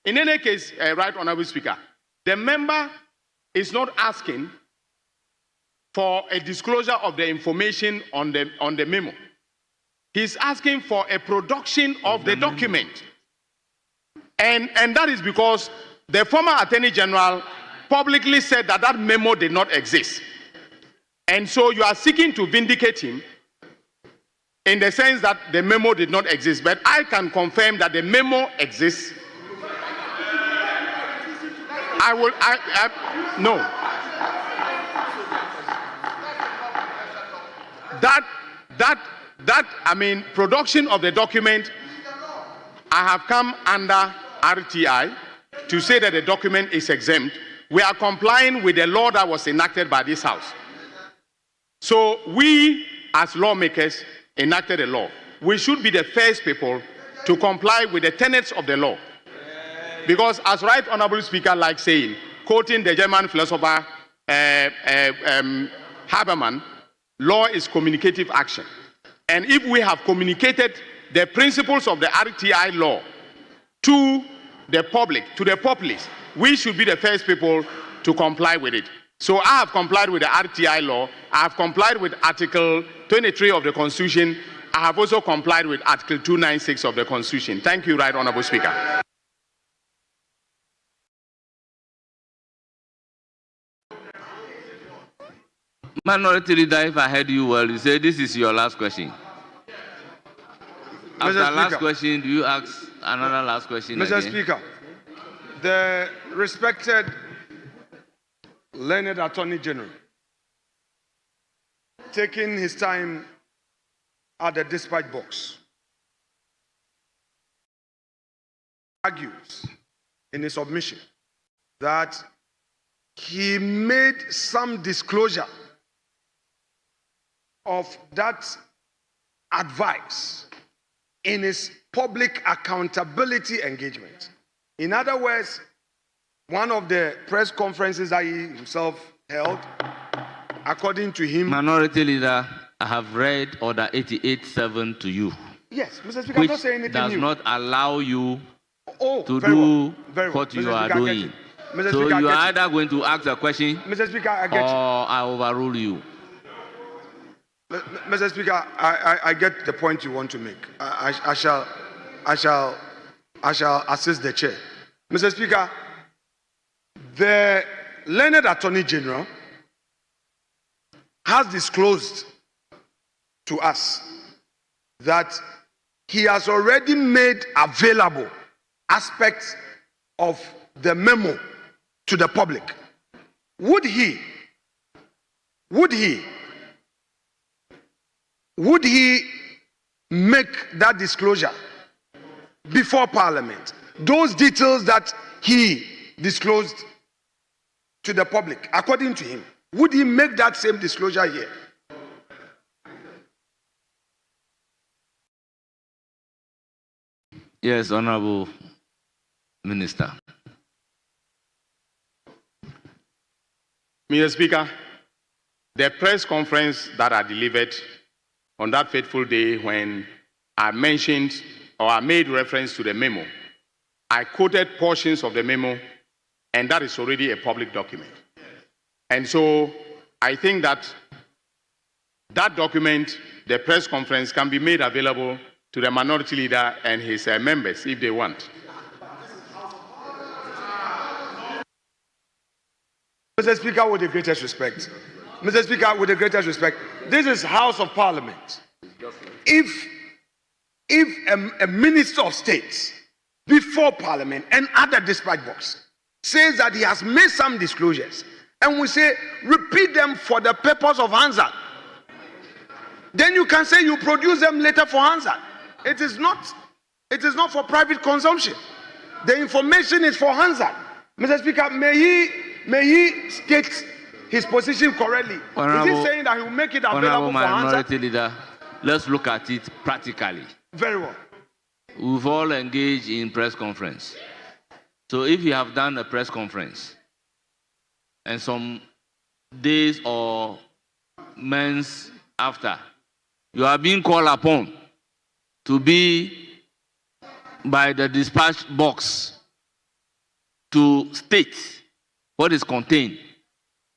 In any case, Right Honourable Speaker, the member is not asking for a disclosure of the information on the memo. He's asking for a production of the document. And that is because the former Attorney General publicly said that that memo did not exist. And so you are seeking to vindicate him in the sense that the memo did not exist. But I can confirm that the memo exists. No. Production of the document, I have come under RTI to say that the document is exempt. We are complying with the law that was enacted by this House. So we, as lawmakers, enacted a law. We should be the first people to comply with the tenets of the law. Because as Right Honourable Speaker likes saying, quoting the German philosopher Habermas, law is communicative action. And if we have communicated the principles of the RTI law to the public, to the populace, we should be the first people to comply with it. So I have complied with the RTI law. I have complied with Article 23 of the Constitution. I have also complied with Article 296 of the Constitution. Thank you, Right Honourable Speaker. Minority Leader, if I heard you well, you say this is your last question. After last question, do you ask another last question Mr. again? Speaker, the respected learned Attorney General, taking his time at the dispatch box, argues in his submission that he made some disclosure of that advice in his public accountability engagement. In other words, one of the press conferences that he himself held, according to him... Minority Leader, I have read Order 88.7 to you. Yes, Mr. Speaker, I'm not saying anything does new. not allow you to very do well. what you Mr. are Speaker, doing. Mr. So Speaker, you are either going to ask a question Mr. Speaker, I or get you. I overrule you. Mr. Speaker, I get the point you want to make. I shall assist the chair. Mr. Speaker, the learned Attorney General has disclosed to us that he has already made available aspects of the memo to the public. Would he make that disclosure before Parliament? Those details that he disclosed to the public, according to him, would he make that same disclosure here? Yes, Honourable Minister. Mr. Speaker, the press conference that I delivered on that fateful day when I mentioned or I made reference to the memo, I quoted portions of the memo, and that is already a public document. And so I think that that document, the press conference, can be made available to the Minority Leader and his members if they want. Mr. Speaker, with the greatest respect. Mr. Speaker, with the greatest respect, this is House of Parliament. If a Minister of State before Parliament and at the dispatch box says that he has made some disclosures, and we say repeat them for the purpose of Hansard, then you can say you produce them later for Hansard. It is not for private consumption. The information is for Hansard. Mr. Speaker, may he state his position correctly. Is he saying that he will make it available for Minority Leader, let's look at it practically. Very well. We've all engaged in press conference. So if you have done a press conference and some days or months after, you are being called upon to be by the dispatch box to state what is contained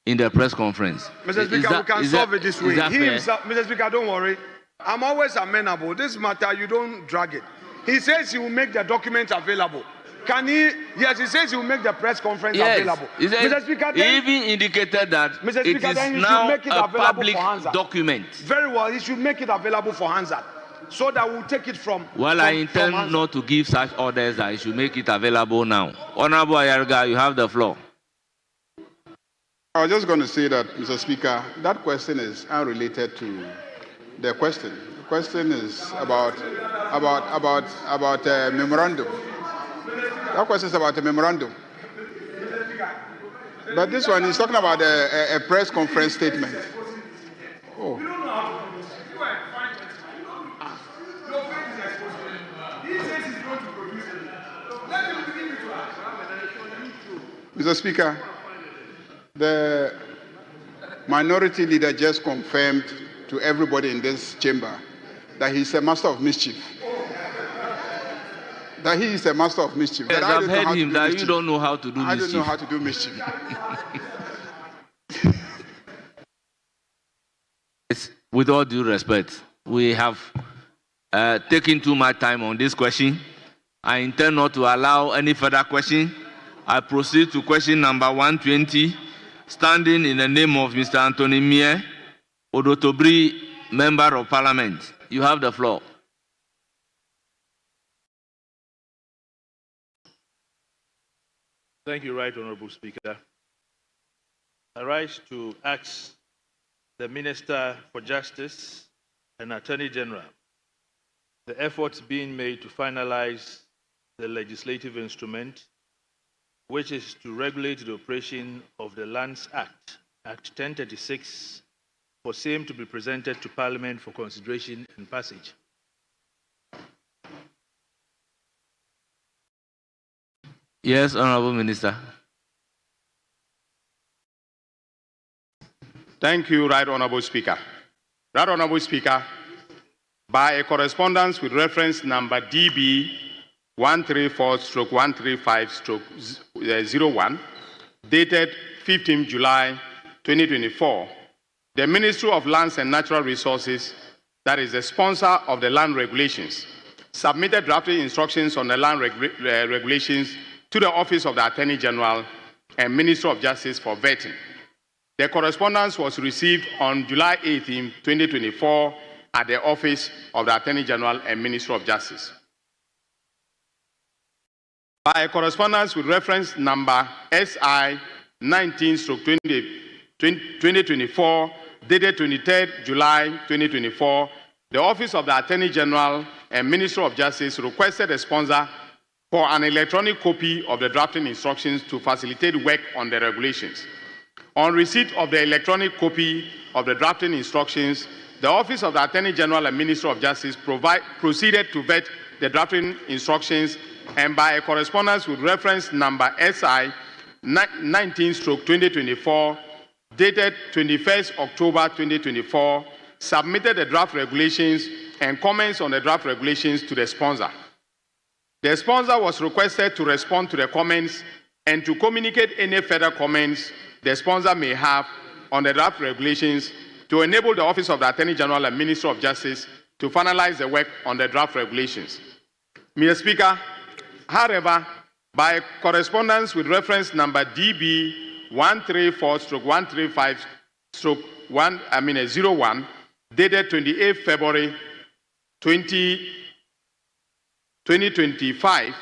in the press conference. Mr. Speaker, we can solve it this way. He himself, Mr. Speaker, don't worry. I'm always amenable. This matter, you don't drag it. He says he will make the documents available. Can he? Yes, he says he will make the press conference available. Mr. Speaker, he even indicated that Mr. Speaker, it is now a public document. Very well, he should make it available for Hansard, so that we'll take it from. Well, I intend not to give such orders that he should make it available now. Honorable Ayarga, you have the floor. I was just going to say that, Mr. Speaker, that question is unrelated to the question. The question is about a memorandum. That question is about a memorandum. But this one is talking about a press conference statement. Oh. Mr. Speaker, the minority leader just confirmed to everybody in this chamber that he's a master of mischief. That he is a master of mischief. Yes, I've heard him that you don't know how to do mischief. I don't know how to do mischief. With all due respect, we have taken too much time on this question. I intend not to allow any further question. I proceed to question number 120, standing in the name of Mr. Anthony Mie, Odotobri, Member of Parliament. You have the floor. Thank you, Right Honorable Speaker. I rise to ask the Minister for Justice and Attorney General the efforts being made to finalize the legislative instrument, which is to regulate the operation of the Lands Act, Act 1036, for same to be presented to Parliament for consideration and passage. Yes, Honorable Minister. Thank you, Right Honorable Speaker. Right Honorable Speaker, by a correspondence with reference number DB 134/135/01, dated 15 July 2024, the Ministry of Lands and Natural Resources, that is the sponsor of the land regulations, submitted drafting instructions on the land regulations to the Office of the Attorney General and Ministry of Justice for vetting. The correspondence was received on July 18, 2024 at the Office of the Attorney General and Ministry of Justice. By a correspondence with reference number SI 19/2024, dated 23 July 2024, the Office of the Attorney General and Ministry of Justice requested a sponsor for an electronic copy of the drafting instructions to facilitate work on the regulations. On receipt of the electronic copy of the drafting instructions, the Office of the Attorney General and Ministry of Justice proceeded to vet the drafting instructions, and by a correspondence with reference number SI 19/2024, dated 21st October 2024, submitted the draft regulations and comments on the draft regulations to the sponsor. The sponsor was requested to respond to the comments and to communicate any further comments the sponsor may have on the draft regulations to enable the Office of the Attorney General and Ministry of Justice to finalize the work on the draft regulations. Mr. Speaker, however, by correspondence with reference number DB 134/135/01, dated 28 February 2025,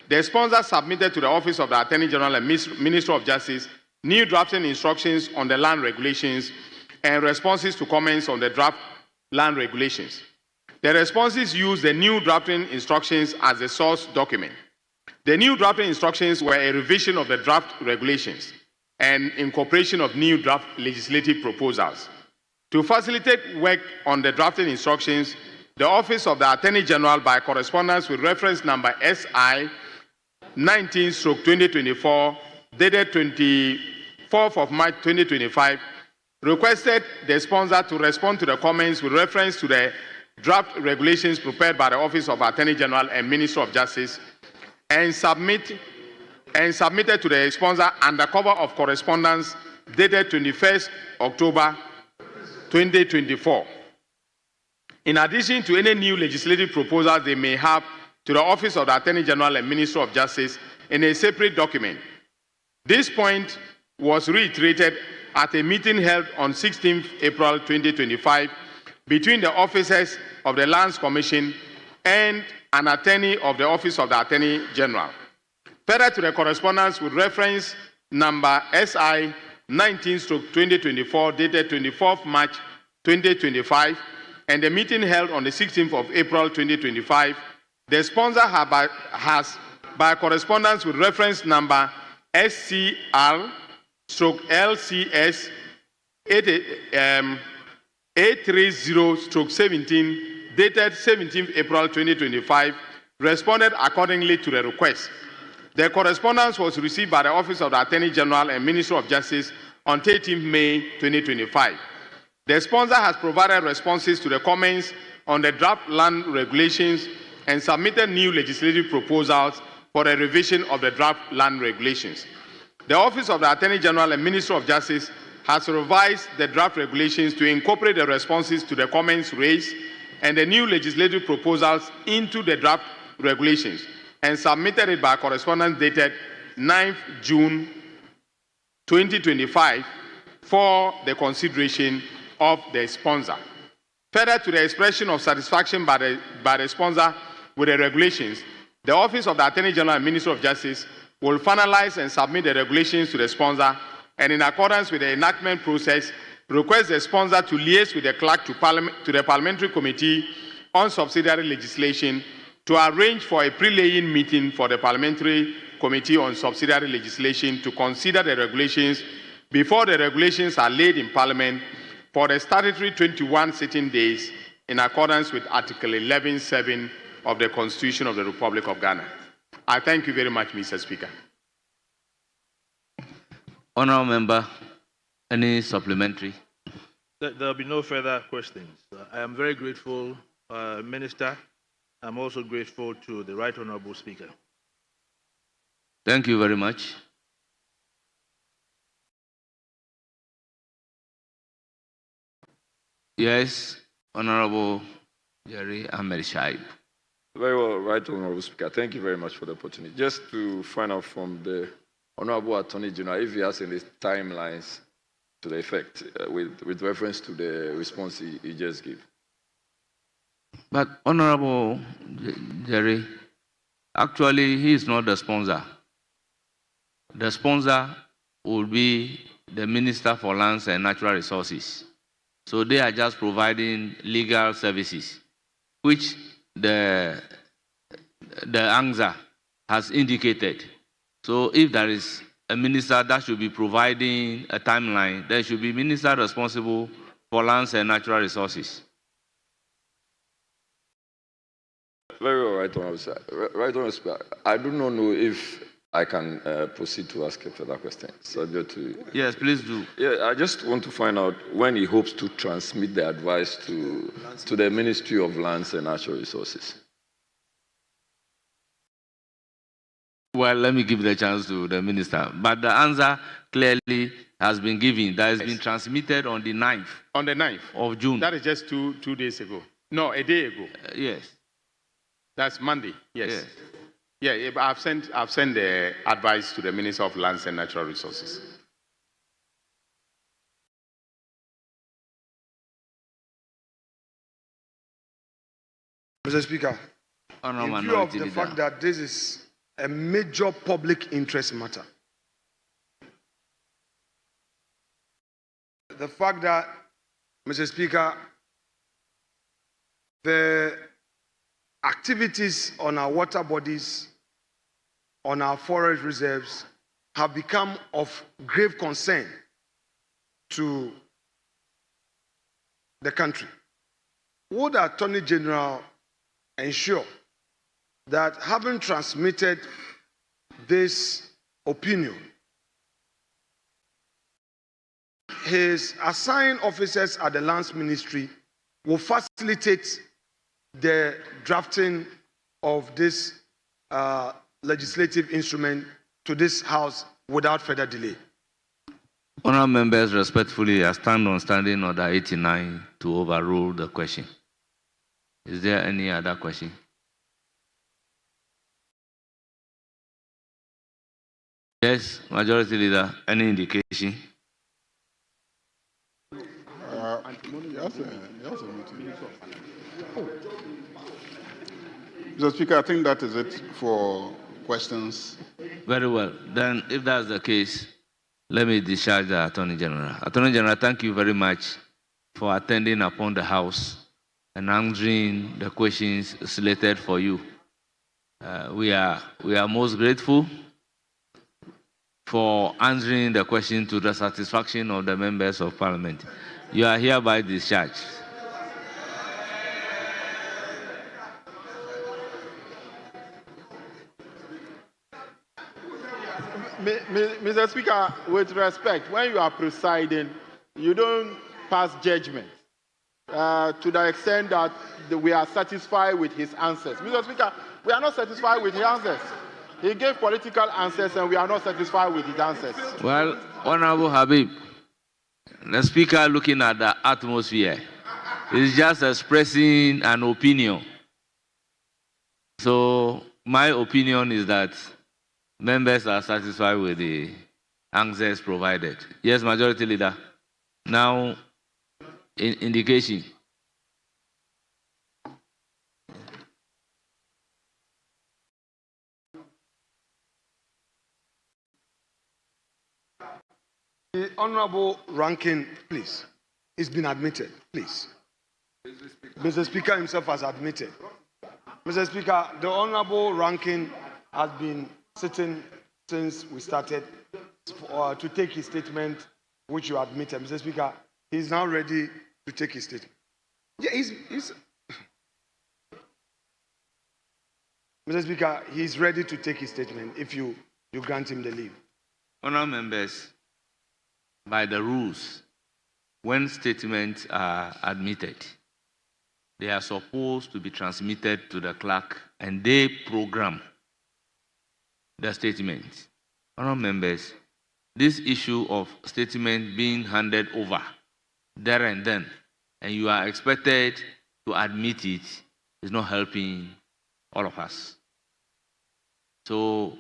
the sponsor submitted to the Office of the Attorney General and Ministry of Justice new drafting instructions on the land regulations and responses to comments on the draft land regulations. The responses used the new drafting instructions as the source document. The new drafting instructions were a revision of the draft regulations and incorporation of new draft legislative proposals. To facilitate work on the drafting instructions, the Office of the Attorney General, by correspondence with reference number SI 19/2024, dated 24th of March 2025, requested the sponsor to respond to the comments with reference to the draft regulations prepared by the Office of Attorney General and Minister of Justice and submitted to the sponsor under cover of correspondence dated 21st October 2024. In addition to any new legislative proposals they may have to the Office of the Attorney General and Minister of Justice in a separate document. This point was reiterated at a meeting held on 16th April 2025 between the officers of the Lands Commission and an attorney of the Office of the Attorney General. Further to the correspondence with reference number SI 19/2024 dated 24th March 2025 and the meeting held on the 16th of April 2025, the sponsor has by correspondence with reference number SCR/LCS 830/17 dated 17th April 2025 responded accordingly to the request. The correspondence was received by the Office of the Attorney General and Minister of Justice on 13th May 2025. The sponsor has provided responses to the comments on the draft land regulations and submitted new legislative proposals for the revision of the draft land regulations. The Office of the Attorney General and Minister of Justice has revised the draft regulations to incorporate the responses to the comments raised and the new legislative proposals into the draft regulations and submitted it by correspondence dated 9th June 2025 for the consideration of the sponsor. Further to the expression of satisfaction by the sponsor with the regulations, the Office of the Attorney General and Minister of Justice will finalize and submit the regulations to the sponsor and in accordance with the enactment process, request the sponsor to liaise with the clerk to the Parliamentary Committee on Subsidiary Legislation to arrange for a pre-laying meeting for the Parliamentary Committee on Subsidiary Legislation to consider the regulations before the regulations are laid in Parliament for the statutory 21 sitting days in accordance with Article 11(7) of the Constitution of the Republic of Ghana. I thank you very much, Mr. Speaker. Honourable Member, any supplementary? There will be no further questions. I am very grateful, Minister. I'm also grateful to the Right Honourable Speaker. Thank you very much. Yes, Honourable Jerry Ahmed Shaib. Very well, Right Honourable Speaker. Thank you very much for the opportunity. Just to find out from the Honourable Attorney General if he has any timelines to the effect with reference to the response he just gave. But Honourable Jerry, actually he is not the sponsor. The sponsor will be the Minister for Lands and Natural Resources. So they are just providing legal services, which the ANZA has indicated. So if there is a minister that should be providing a timeline, there should be a minister responsible for lands and natural resources. Very well, Right Honourable Speaker. I do not know if I can proceed to ask a further question, subject to... Yes, please do. Yeah, I just want to find out when he hopes to transmit the advice to the Ministry of Lands and Natural Resources. Well, let me give the chance to the minister. But the answer clearly has been given. That has been transmitted on the 9th. On the 9th of June. That is just two days ago. No, a day ago. Yes. That's Monday. Yes. Yeah, I've sent the advice to the Minister of Lands and Natural Resources. Mr. Speaker, in view of the fact that this is a major public interest matter, the fact that, Mr. Speaker, the activities on our water bodies, on our forest reserves, have become of grave concern to the country. Would the Attorney General ensure that, having transmitted this opinion, his assigned officers at the Lands Ministry will facilitate the drafting of this legislative instrument to this House without further delay. Honourable members, respectfully, I stand on Standing Order 89 to overrule the question. Is there any other question? Yes, Majority Leader, any indication? Mr. Speaker, I think that is it for questions. Very well. Then, if that's the case, let me discharge the Attorney General. Attorney General, thank you very much for attending upon the House and answering the questions slated for you. We are most grateful for answering the question to the satisfaction of the members of Parliament. You are hereby discharged. Mr. Speaker, with respect, when you are presiding, you don't pass judgment to the extent that we are satisfied with his answers. Mr. Speaker, we are not satisfied with his answers. He gave political answers and we are not satisfied with his answers. Well, Honorable Habib, the Speaker looking at the atmosphere is just expressing an opinion. So my opinion is that members are satisfied with the answers provided. Yes, Majority Leader. Now, indication. The Honorable Ranking, please. It's been admitted, please. Mr. Speaker himself has admitted. Mr. Speaker, the Honorable Ranking has been sitting since we started to take his statement, which you admitted. Mr. Speaker, he's now ready to take his statement. Yeah, Mr. Speaker, he's ready to take his statement if you grant him the leave. Honourable members, by the rules, when statements are admitted, they are supposed to be transmitted to the clerk and they program the statement. Honourable members, this issue of statement being handed over there and then, and you are expected to admit it, is not helping all of us. So,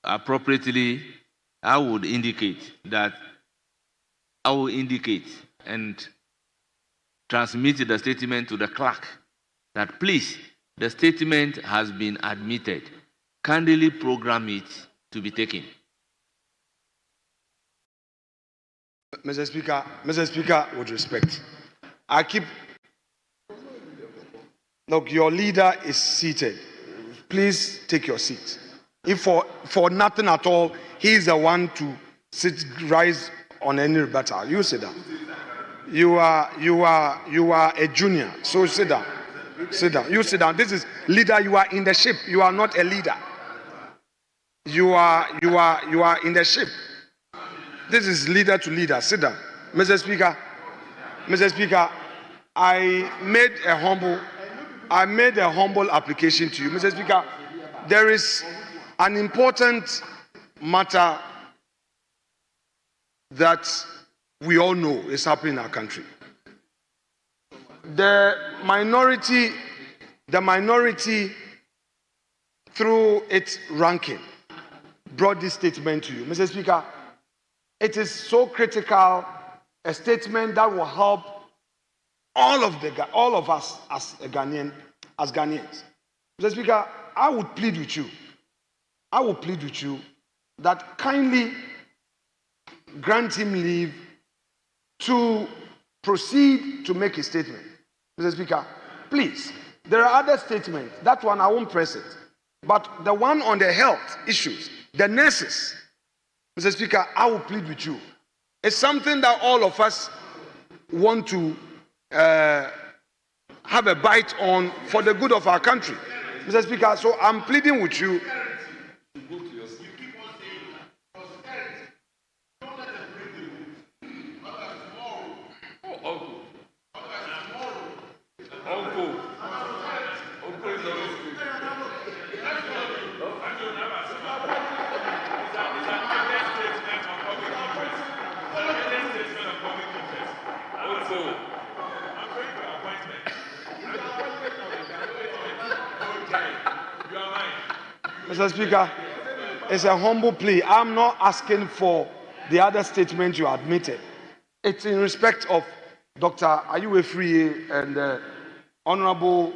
appropriately, I will indicate and transmit the statement to the clerk that please, the statement has been admitted. Kindly program it to be taken. Mr. Speaker, with respect, look, your leader is seated. Please take your seat. If for nothing at all, he is the one to rise on any rebuttal. You sit down. You are a junior, so sit down. Sit down. You sit down. This is leader. You are in the ship. You are not a leader. You are in the ship. This is leader to leader. Sit down. Mr. Speaker, I made a humble application to you. Mr. Speaker, there is an important matter that we all know is happening in our country. The minority, through its ranking, brought this statement to you. Mr. Speaker, it is so critical, a statement that will help all of us as Ghanaians. Mr. Speaker, I would plead with you that kindly grant him leave to proceed to make a statement. Mr. Speaker, please, there are other statements. That one, I won't press it. But the one on the health issues, the nurses, Mr. Speaker, I will plead with you. It's something that all of us want to have a bite on for the good of our country. Mr. Speaker, so I'm pleading with you. Mr. Speaker, it's a humble plea. I'm not asking for the other statement you admitted. It's in respect of Dr. Ayuwe and Honorable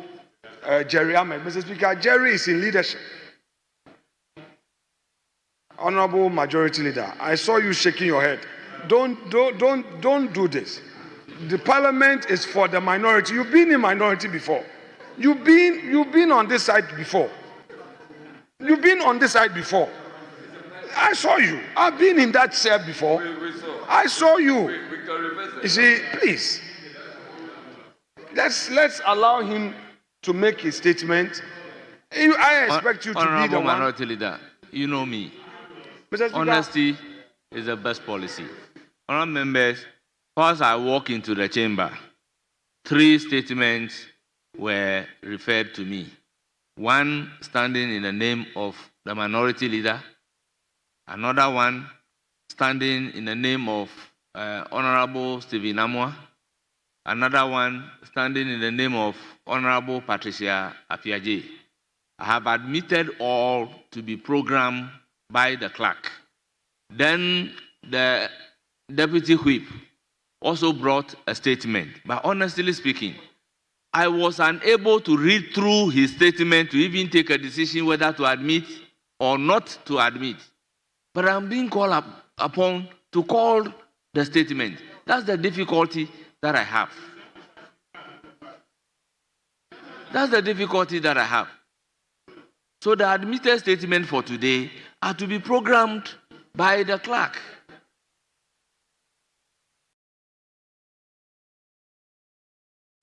Jerry Ahmed. Mr. Speaker, Jerry is in leadership. Honorable Majority Leader, I saw you shaking your head. Don't do this. The Parliament is for the minority. You've been in minority before. You've been on this side before. You've been on this side before. I saw you. I've been in that chair before. I saw you. You see, please. Let's allow him to make his statement. I expect you to be the one. Minority Leader, you know me. Honesty is the best policy. Honourable members, as I walk into the chamber, 3 statements were referred to me. One standing in the name of the Minority Leader, another one standing in the name of Honorable Stephen Amwa, another one standing in the name of Honorable Patricia Apiaje. I have admitted all to be programmed by the clerk. Then the Deputy Whip also brought a statement. But honestly speaking, I was unable to read through his statement to even take a decision whether to admit or not to admit. But I'm being called upon to call the statement. That's the difficulty that I have. That's the difficulty that I have. So the admitted statement for today are to be programmed by the clerk.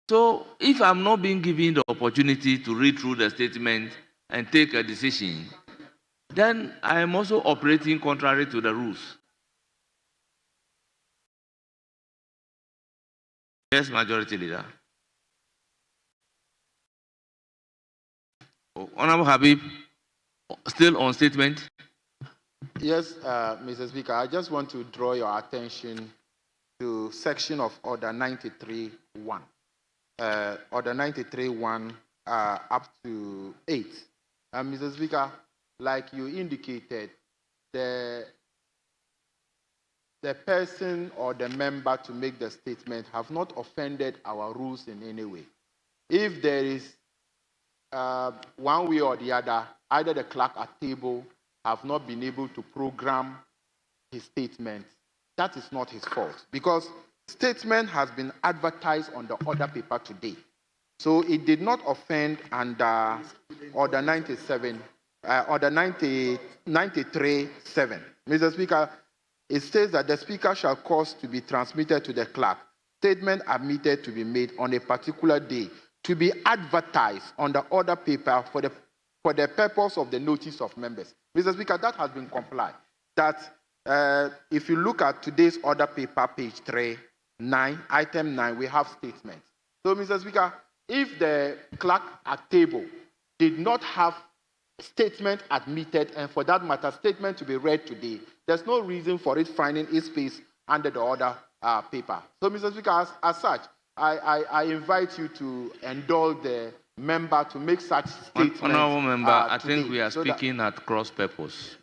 So if I'm not being given the opportunity to read through the statement and take a decision, then I am also operating contrary to the rules. Yes, Majority Leader. Honorable Habib, still on statement. Yes, Mr. Speaker, I just want to draw your attention to section of Order 93.1. Order 93.1 up to 8. Mr. Speaker, like you indicated, the person or the member to make the statement have not offended our rules in any way. If there is one way or the other, either the clerk at table have not been able to program his statement, that is not his fault, because statement has been advertised on the order paper today. So it did not offend under Order 93.7. Mr. Speaker, it says that the Speaker shall cause to be transmitted to the clerk statement admitted to be made on a particular day to be advertised on the order paper for the purpose of the notice of members. Mr. Speaker, that has been complied. That if you look at today's order paper, page 3, 9, item 9, we have statements. So, Mr. Speaker, if the clerk at table did not have statement admitted, and for that matter, statement to be read today, there's no reason for it finding its place under the order paper. So, Mr. Speaker, as such, I invite you to indulge the member to make such statements. Honourable member, I think we are speaking at cross purpose.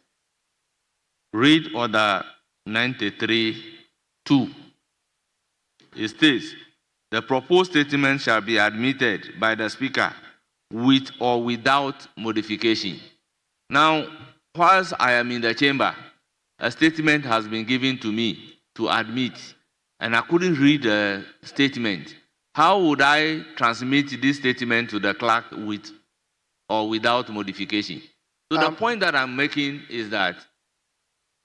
Read Order 93.2. It states, the proposed statement shall be admitted by the Speaker with or without modification. Now, whilst I am in the chamber, a statement has been given to me to admit, and I couldn't read the statement. How would I transmit this statement to the clerk with or without modification? So the point that I'm making is that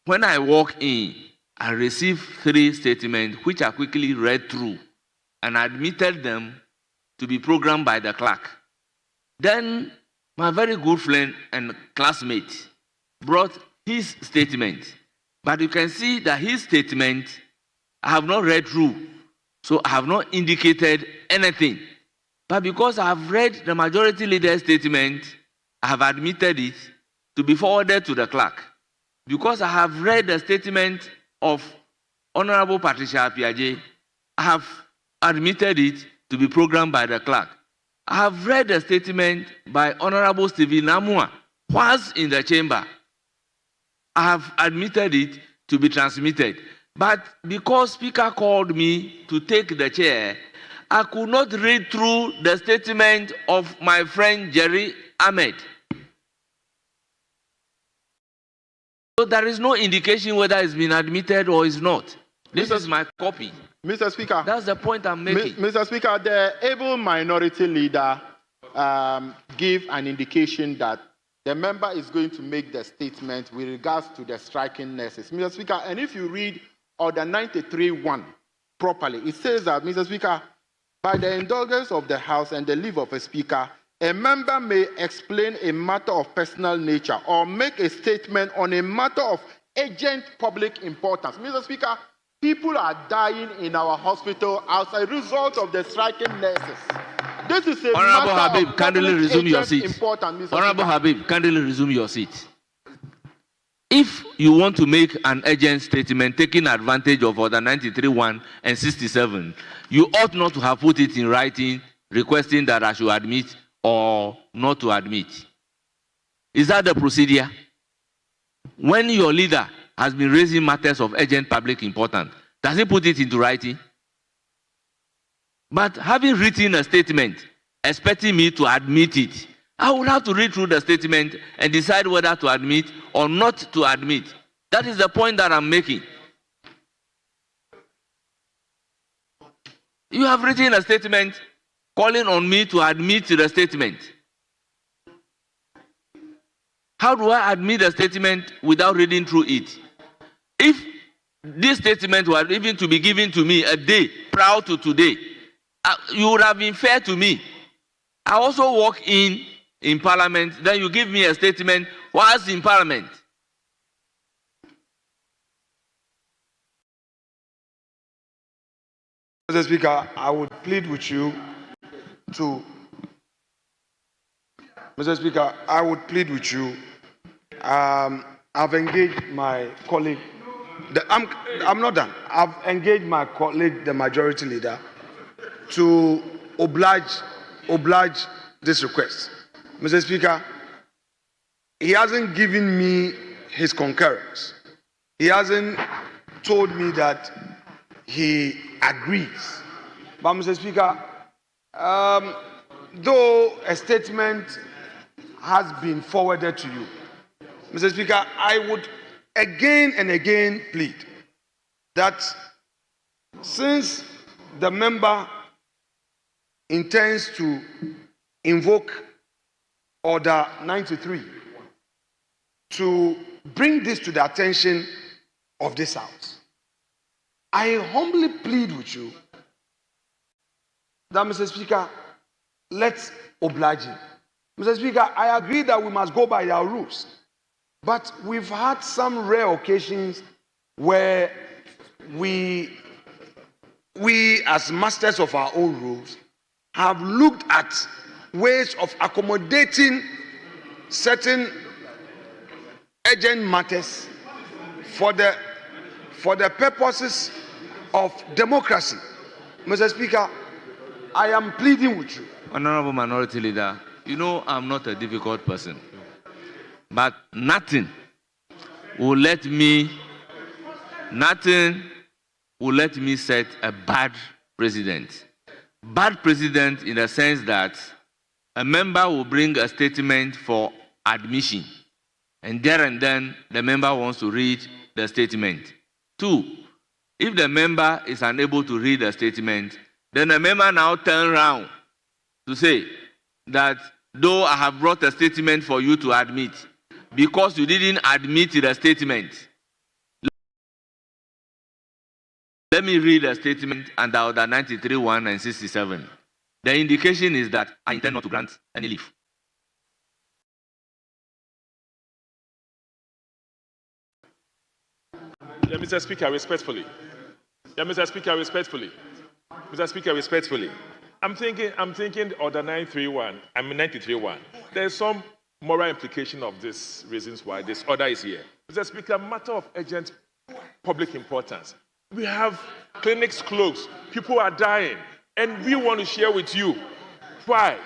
when I walk in, I receive 3 statements which I quickly read through and admitted them to be programmed by the clerk. Then my very good friend and classmate brought his statement. But you can see that his statement I have not read through, so I have not indicated anything. But because I have read the Majority Leader's statement, I have admitted it to be forwarded to the clerk. Because I have read the statement of Honorable Patricia Apiaje, I have admitted it to be programmed by the clerk. I have read the statement by Honorable Stephen Amwa, Whilst in the chamber, I have admitted it to be transmitted. But because Speaker called me to take the chair, I could not read through the statement of my friend Jerry Ahmed. So there is no indication whether it's been admitted or it's not. This is my copy. Mr. Speaker. That's the point I'm making. Mr. Speaker, the able minority leader gave an indication that the member is going to make the statement with regards to the striking nurses. Mr. Speaker, and if you read Order 93.1 properly, it says that, Mr. Speaker, by the indulgence of the House and the leave of a Speaker, a member may explain a matter of personal nature or make a statement on a matter of urgent public importance. Mr. Speaker, people are dying in our hospital as a result of the striking nurses. This is a Honorable matter Habib, of kindly resume your seat. Important, Honorable Habib, kindly resume your seat. If you want to make an urgent statement taking advantage of Order 93.1 and 67, you ought not to have put it in writing requesting that I should admit or not to admit. Is that the procedure? When your leader has been raising matters of urgent public importance, does he put it into writing? But having written a statement, expecting me to admit it, I will have to read through the statement and decide whether to admit or not to admit. That is the point that I'm making. You have written a statement calling on me to admit the statement. How do I admit the statement without reading through it? If this statement were even to be given to me a day prior to today, you would have been fair to me. I also walk in Parliament, then you give me a statement whilst in Parliament. Mr. Speaker, I would plead with you to. Mr. Speaker, I would plead with you. I've engaged my colleague. I'm not done. I've engaged my colleague, the majority leader, to oblige this request. Mr. Speaker, he hasn't given me his concurrence. He hasn't told me that he agrees. But Mr. Speaker, though a statement has been forwarded to you, Mr. Speaker, I would again and again plead that since the member intends to invoke Order 93 to bring this to the attention of this House, I humbly plead with you that, Mr. Speaker, let's oblige him. Mr. Speaker, I agree that we must go by our rules, but we've had some rare occasions where we as masters of our own rules have looked at ways of accommodating certain urgent matters for the purposes of democracy. Mr. Speaker, I am pleading with you. Honorable Minority Leader, you know I'm not a difficult person, but nothing will let me set a bad precedent. Bad precedent in the sense that a member will bring a statement for admission, and there and then the member wants to read the statement. 2, if the member is unable to read the statement, then the member now turns around to say that though I have brought a statement for you to admit, because you didn't admit the statement, let me read the statement under Order 93.1 and 67. The indication is that I intend not to grant any leave. Yeah, Mr. Speaker, respectfully. Mr. Speaker, respectfully. I'm thinking Order 93.1. There's some moral implication of this reasons why this order is here. Mr. Speaker, matter of urgent public importance. We have clinics closed, people are dying, and we want to share with you why